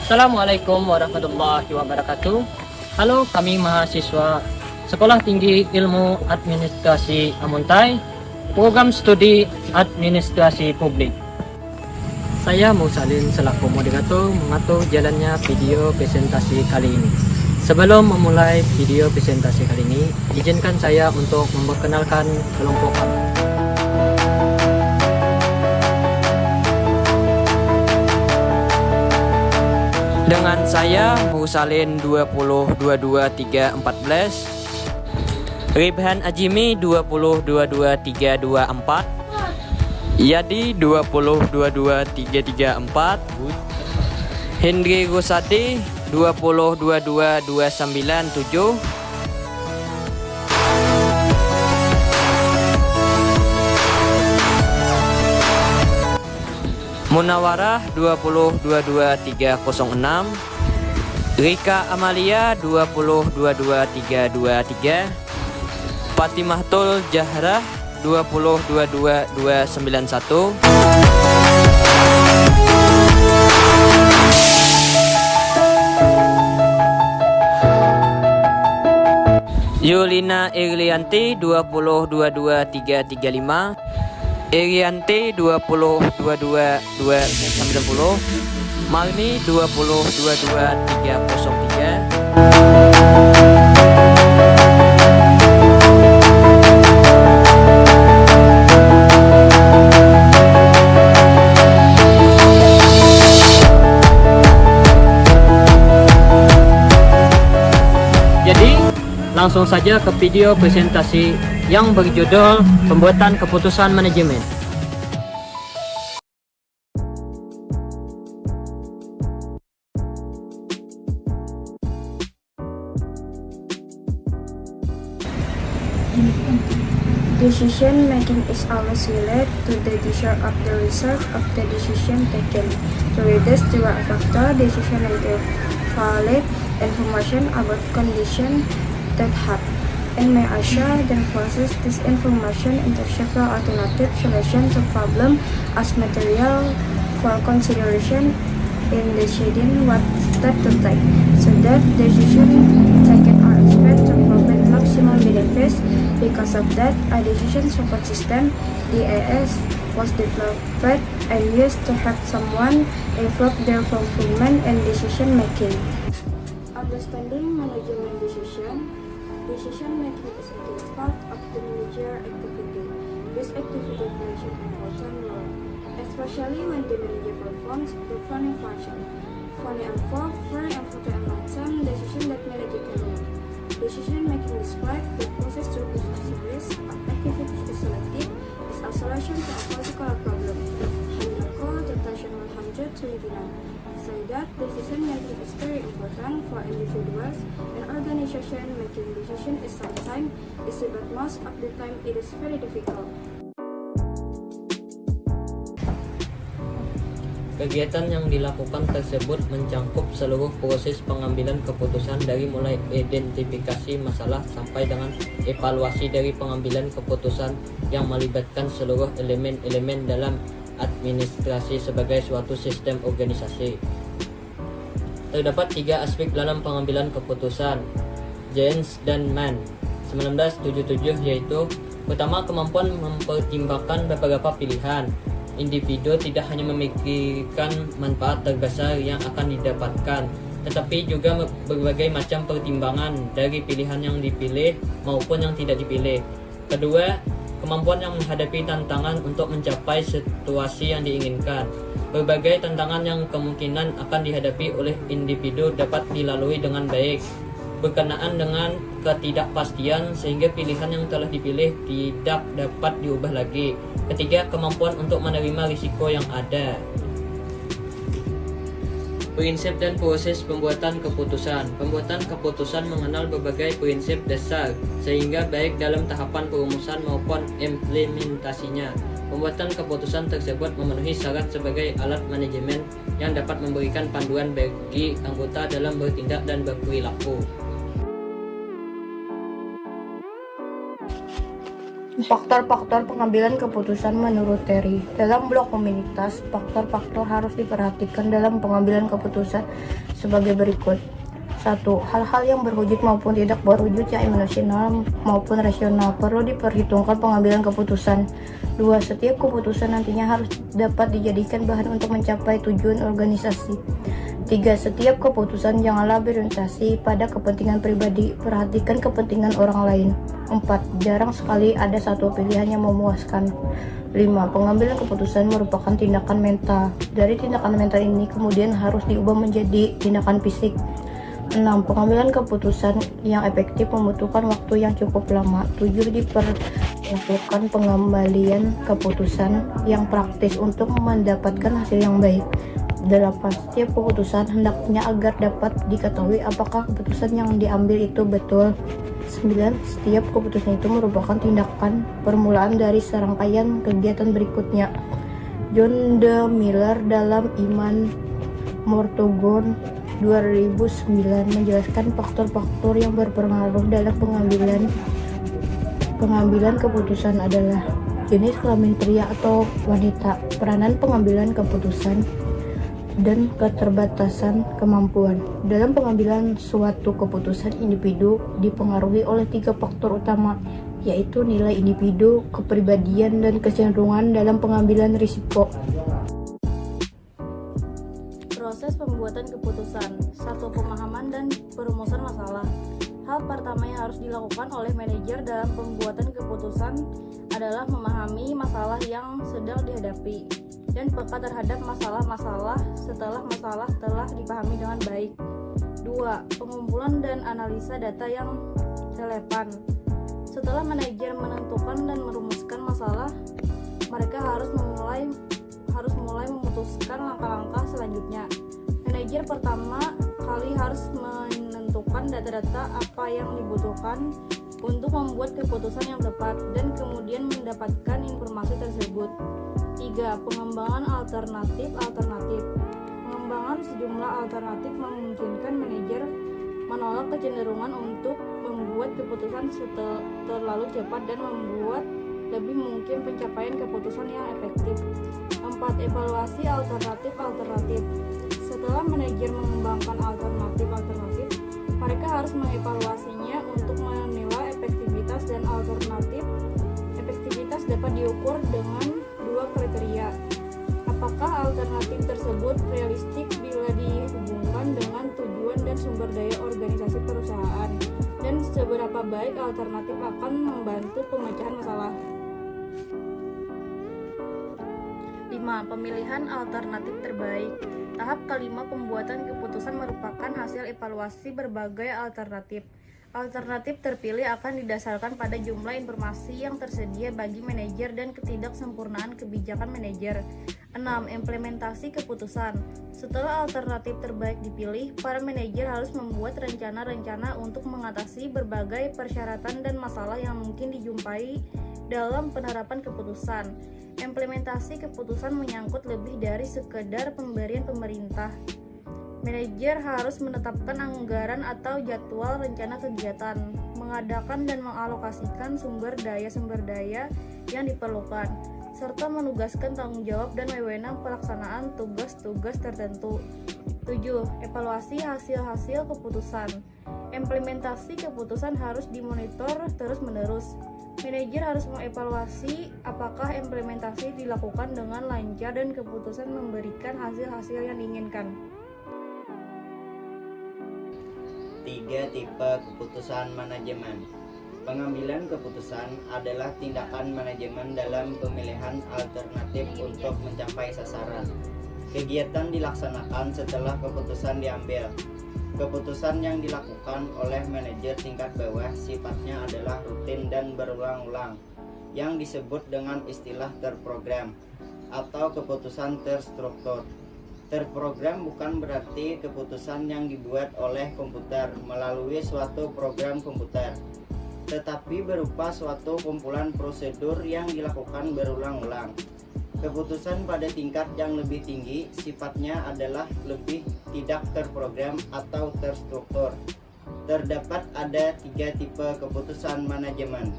Assalamualaikum warahmatullahi wabarakatuh. Halo, kami mahasiswa Sekolah Tinggi Ilmu Administrasi Amuntai, Program Studi Administrasi Publik. Saya Musalin selaku moderator mengatur jalannya video presentasi kali ini. Sebelum memulai video presentasi kali ini, izinkan saya untuk memperkenalkan kelompok kami. Dengan saya Musalin 2022-314, Ribhan Ajimi 2022-324, Yadi 2022-334, Hendri Rusadi 2022-297, Munawarah 2022-306, Rika Amalia 2022-323, Fatimahtul Jahrah 2022-291, Yulina Irlianti 2022-335, Irianti 2022-290, Marni 2022-303. Jadi langsung saja ke video presentasi yang berjudul Pembuatan Keputusan Manajemen. Decision making is always related to the nature of the result of the decision taken. To reduce the factor decision and evaluate information about conditions that happen, and may assure then process this information into several alternative solutions to problem as material for consideration in deciding what step to take, so that decision taken are expected to provide maximum benefits. Because of that, a decision support system (DAS) was developed and used to help someone improve their fulfillment and decision making. Understanding management decision. Decision making is a key part of the managerial activity. This activity plays an important role, especially when the manager performs the following function. Very important among some decision that manager can make. Decision making describes the process through which a series of activities is selected as a solution to a particular problem. Hanako 2029 say that decision making is very important for individuals and organizations. Making decision is sometimes easy, but most of the time it is very difficult. Kegiatan yang dilakukan tersebut mencangkup seluruh proses pengambilan keputusan dari mulai identifikasi masalah sampai dengan evaluasi dari pengambilan keputusan yang melibatkan seluruh elemen-elemen dalam administrasi sebagai suatu sistem organisasi. Terdapat 3 aspek dalam pengambilan keputusan Jens dan Mann 1977, yaitu pertama, kemampuan mempertimbangkan beberapa pilihan. Individu tidak hanya memikirkan manfaat terbesar yang akan didapatkan, tetapi juga berbagai macam pertimbangan dari pilihan yang dipilih maupun yang tidak dipilih. Kedua, kemampuan yang menghadapi tantangan untuk mencapai situasi yang diinginkan. Berbagai tantangan yang kemungkinan akan dihadapi oleh individu dapat dilalui dengan baik, berkenaan dengan ketidakpastian sehingga pilihan yang telah dipilih tidak dapat diubah lagi. Ketiga, kemampuan untuk menerima risiko yang ada. Prinsip dan proses pembuatan keputusan. Pembuatan keputusan mengenal berbagai prinsip dasar, sehingga baik dalam tahapan perumusan maupun implementasinya. Pembuatan keputusan tersebut memenuhi syarat sebagai alat manajemen yang dapat memberikan panduan bagi anggota dalam bertindak dan berperilaku. Faktor-faktor pengambilan keputusan menurut Terry. Dalam blok komunitas, faktor-faktor harus diperhatikan dalam pengambilan keputusan sebagai berikut. 1. Hal-hal yang berwujud maupun tidak berwujud yang emosional maupun rasional perlu diperhitungkan pengambilan keputusan. 2. Setiap keputusan nantinya harus dapat dijadikan bahan untuk mencapai tujuan organisasi. 3. Setiap keputusan janganlah berorientasi pada kepentingan pribadi, perhatikan kepentingan orang lain. 4. Jarang sekali ada satu pilihan yang memuaskan. 5. Pengambilan keputusan merupakan tindakan mental. Dari tindakan mental ini kemudian harus diubah menjadi tindakan fisik. 6. Pengambilan keputusan yang efektif membutuhkan waktu yang cukup lama. 7. Diperlakukan pengembalian keputusan yang praktis untuk mendapatkan hasil yang baik. 8. Setiap keputusan hendaknya agar dapat diketahui apakah keputusan yang diambil itu betul. 9. Setiap keputusan itu merupakan tindakan permulaan dari serangkaian kegiatan berikutnya. John D. Miller dalam Iman Mortogon 2009 menjelaskan faktor-faktor yang berpengaruh dalam pengambilan keputusan adalah jenis kelamin pria atau wanita, peranan pengambilan keputusan, dan keterbatasan kemampuan. Dalam pengambilan suatu keputusan, individu dipengaruhi oleh 3 faktor utama, yaitu nilai individu, kepribadian, dan kecenderungan dalam pengambilan risiko. Proses pembuatan keputusan. 1. Pemahaman dan perumusan masalah. Hal pertama yang harus dilakukan oleh manajer dalam pembuatan keputusan adalah memahami masalah yang sedang dihadapi dan peka terhadap masalah-masalah setelah masalah telah dipahami dengan baik. 2. Pengumpulan dan analisa data yang relevan. Setelah manajer menentukan dan merumuskan masalah, mereka harus mulai memutuskan langkah-langkah selanjutnya. Manajer pertama kali harus menentukan data-data apa yang dibutuhkan untuk membuat keputusan yang tepat dan kemudian mendapatkan informasi tersebut. 3. Pengembangan alternatif. Pengembangan sejumlah alternatif memungkinkan manajer menolak kecenderungan untuk membuat keputusan terlalu cepat dan membuat lebih mungkin pencapaian keputusan yang efektif. 4. Evaluasi alternatif. Setelah manajer mengembangkan alternatif, mereka harus mengevaluasinya untuk menilai efektivitas dan efektivitas dapat diukur dengan 2 kriteria. Apakah alternatif tersebut realistik bila dihubungkan dengan tujuan dan sumber daya organisasi perusahaan, dan seberapa baik alternatif akan membantu pemecahan masalah. 5. Pemilihan alternatif terbaik. Tahap kelima, pembuatan keputusan merupakan hasil evaluasi berbagai alternatif. Alternatif terpilih akan didasarkan pada jumlah informasi yang tersedia bagi manajer dan ketidaksempurnaan kebijakan manajer. 6. Implementasi keputusan. Setelah alternatif terbaik dipilih, para manajer harus membuat rencana-rencana untuk mengatasi berbagai persyaratan dan masalah yang mungkin dijumpai dalam penerapan keputusan. Implementasi keputusan menyangkut lebih dari sekedar pemberian pemerintah. Manajer harus menetapkan anggaran atau jadwal rencana kegiatan, mengadakan dan mengalokasikan sumber daya yang diperlukan, serta menugaskan tanggung jawab dan wewenang pelaksanaan tugas-tugas tertentu. 7. Evaluasi hasil-hasil keputusan. Implementasi keputusan harus dimonitor terus-menerus. Manajer harus mengevaluasi apakah implementasi dilakukan dengan lancar dan keputusan memberikan hasil-hasil yang diinginkan. 3. Tipe keputusan manajemen. Pengambilan keputusan adalah tindakan manajemen dalam pemilihan alternatif untuk mencapai sasaran. Kegiatan dilaksanakan setelah keputusan diambil. Keputusan yang dilakukan oleh manajer tingkat bawah sifatnya adalah rutin dan berulang-ulang, yang disebut dengan istilah terprogram atau keputusan terstruktur. Terprogram bukan berarti keputusan yang dibuat oleh komputer melalui suatu program komputer, tetapi berupa suatu kumpulan prosedur yang dilakukan berulang-ulang. Keputusan pada tingkat yang lebih tinggi sifatnya adalah lebih tidak terprogram atau terstruktur. Terdapat ada 3 tipe keputusan manajemen.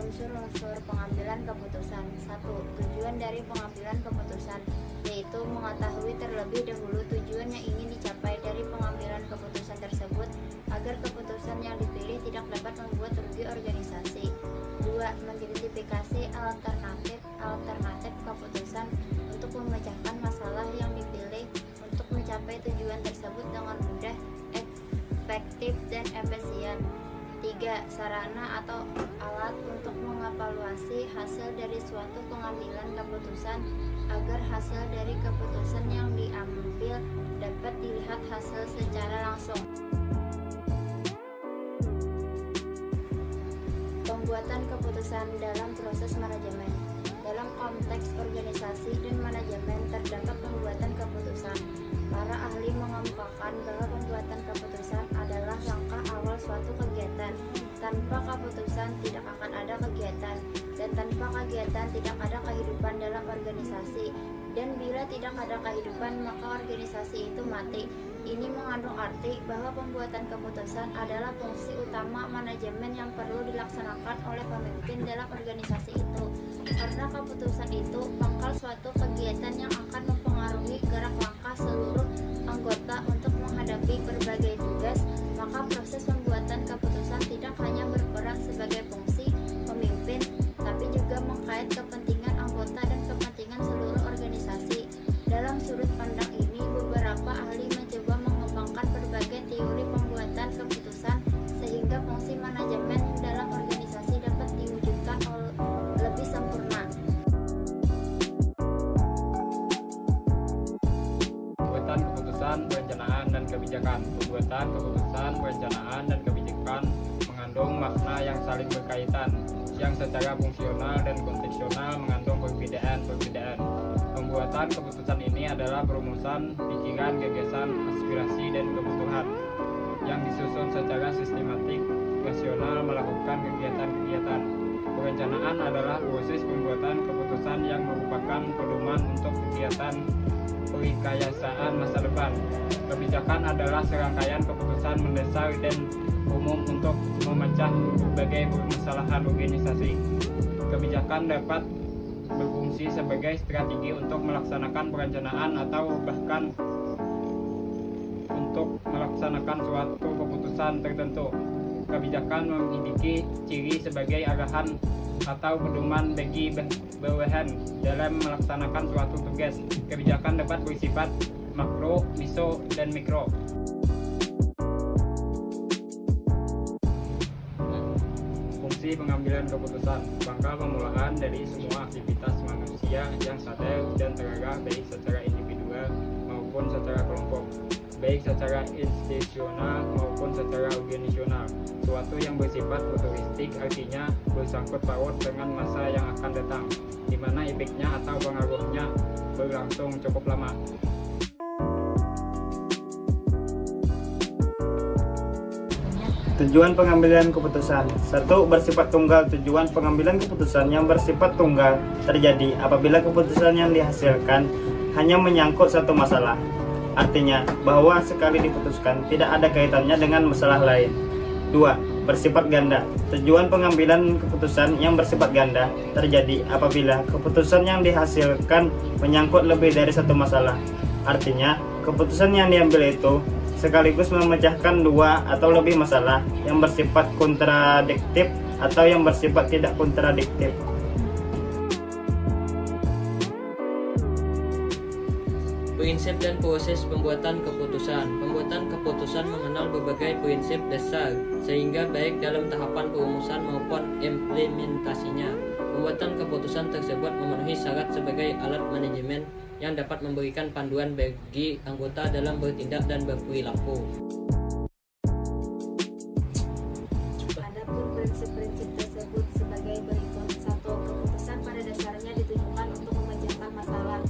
Unsur-unsur pengambilan keputusan. 1. Tujuan dari pengambilan keputusan, yaitu mengetahui terlebih dahulu tujuan yang ingin dicapai dari pengambilan keputusan tersebut agar keputusan yang dipilih tidak dapat membuat rugi organisasi. 2. Mengidentifikasi alternatif keputusan untuk memecahkan masalah yang dipilih untuk mencapai tujuan tersebut dengan mudah, efektif, dan efisien. 3. Sarana atau alat untuk mengevaluasi hasil dari suatu pengambilan keputusan agar hasil dari keputusan yang diambil dapat dilihat hasil secara langsung. Pembuatan keputusan dalam proses manajemen. Dalam konteks organisasi dan manajemen terdapat pembuatan keputusan. Para ahli mengemukakan bahwa pembuatan keputusan adalah langkah awal suatu kegiatan. Tanpa keputusan tidak akan ada kegiatan, dan tanpa kegiatan tidak ada kehidupan dalam organisasi. Dan bila tidak ada kehidupan, maka organisasi itu mati. Ini mengandung arti bahwa pembuatan keputusan adalah fungsi utama manajemen yang perlu dilaksanakan oleh pemimpin dalam organisasi itu. Karena keputusan itu pangkal suatu kegiatan yang akan mempengaruhi gerak langkah seluruh anggota untuk menghadapi berbagai tugas, maka proses pembuatan keputusan tidak hanya berperan sebagai fungsi pemimpin, tapi juga mengkait kepentingan anggota dan kepentingan seluruh organisasi. Dalam sudut pandang ini, beberapa ahli mencoba mengembangkan berbagai teori pembuatan keputusan sehingga fungsi manajemen dalam organisasi dapat diwujudkan lebih sempurna. Pembuatan keputusan, perencanaan, dan kebijakan. Pembuatan keputusan, perencanaan, dan kebijakan mengandung makna yang saling berkaitan, yang secara fungsional dan kontekstual mengandung perbedaan. Pembuatan keputusan ini adalah perumusan pikiran, gagasan, aspirasi, dan kebutuhan yang disusun secara sistematik, rasional melakukan kegiatan-kegiatan. Perencanaan adalah proses pembuatan keputusan yang merupakan pedoman untuk kegiatan perikayasaan masa depan. Kebijakan adalah serangkaian keputusan mendasar dan umum untuk memecah berbagai permasalahan organisasi. Kebijakan dapat berfungsi sebagai strategi untuk melaksanakan perencanaan atau bahkan untuk melaksanakan suatu keputusan tertentu. Kebijakan memiliki ciri sebagai arahan atau pedoman bagi bawahan dalam melaksanakan suatu tugas. Kebijakan dapat bersifat makro, meso, dan mikro. Fungsi pengambilan keputusan, pangkal permulaan dari semua aktivitas manusia yang sadar dan terarah baik secara individual maupun secara kelompok, baik secara institusional maupun secara organisasional. Suatu yang bersifat futuristik artinya bersangkut paut dengan masa yang akan datang, di mana efeknya atau pengaruhnya berlangsung cukup lama. Tujuan pengambilan keputusan. 1. Bersifat tunggal. Tujuan pengambilan keputusan yang bersifat tunggal terjadi apabila keputusan yang dihasilkan hanya menyangkut satu masalah. Artinya bahwa sekali diputuskan tidak ada kaitannya dengan masalah lain. 2. Bersifat ganda. Tujuan pengambilan keputusan yang bersifat ganda terjadi apabila keputusan yang dihasilkan menyangkut lebih dari satu masalah. Artinya, keputusan yang diambil itu sekaligus memecahkan dua atau lebih masalah yang bersifat kontradiktif atau yang bersifat tidak kontradiktif. Prinsip dan proses pembuatan keputusan. Pembuatan keputusan mengenal berbagai prinsip dasar, sehingga baik dalam tahapan perumusan maupun implementasinya, pembuatan keputusan tersebut memenuhi syarat sebagai alat manajemen yang dapat memberikan panduan bagi anggota dalam bertindak dan berperilaku. Adapun prinsip-prinsip tersebut sebagai berikut. 1. Keputusan pada dasarnya ditujukan untuk memecahkan masalah.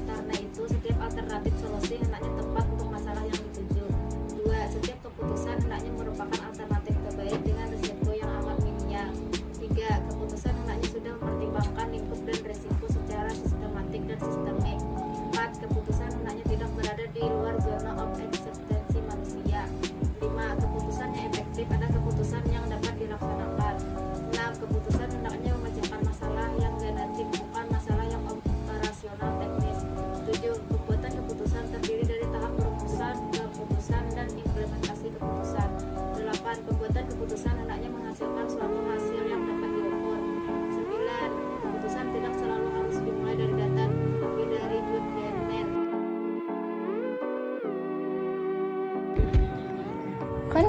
Karena itu, setiap alternatif solusi hendaknya tepat untuk masalah yang dituju. 2. Setiap keputusan hendaknya merupakan alternatif terbaik dengan risiko yang amat minim. 3. Keputusan hendaknya sudah mempertimbangkan lingkup dan risiko secara sistematik dan sistemik. 4. Keputusan hendaknya tidak berada di luar zona of eksistensi manusia. 5. Keputusan yang efektif adalah keputusan yang dapat dilaksanakan. 6. Keputusan hendaknya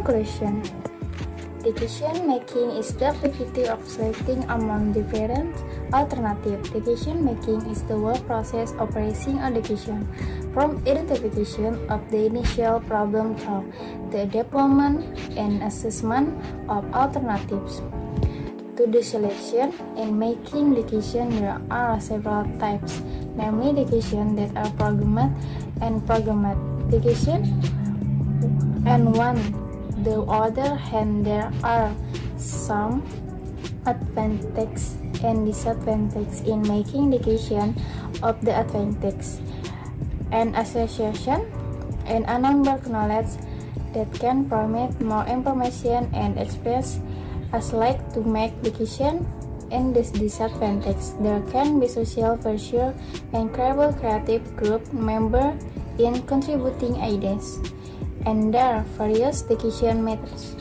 Conclusion. Decision making is the activity of selecting among different alternatives. Decision making is the whole process of raising a decision, from identification of the initial problem through the development and assessment of alternatives to the selection. In making decision, there are several types, namely decisions that are programmatic and programmatic decision. And on the other hand, there are some advantages and disadvantages in making decision. Of the advantage and association and a number of knowledge that can permit more information and express as like to make decision. In this disadvantage, there can be social pressure and credible creative group member in contributing ideas, and there are various decision methods.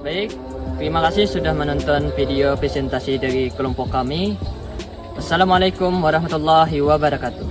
Baik, terima kasih sudah menonton video presentasi dari kelompok kami. Assalamualaikum warahmatullahi wabarakatuh.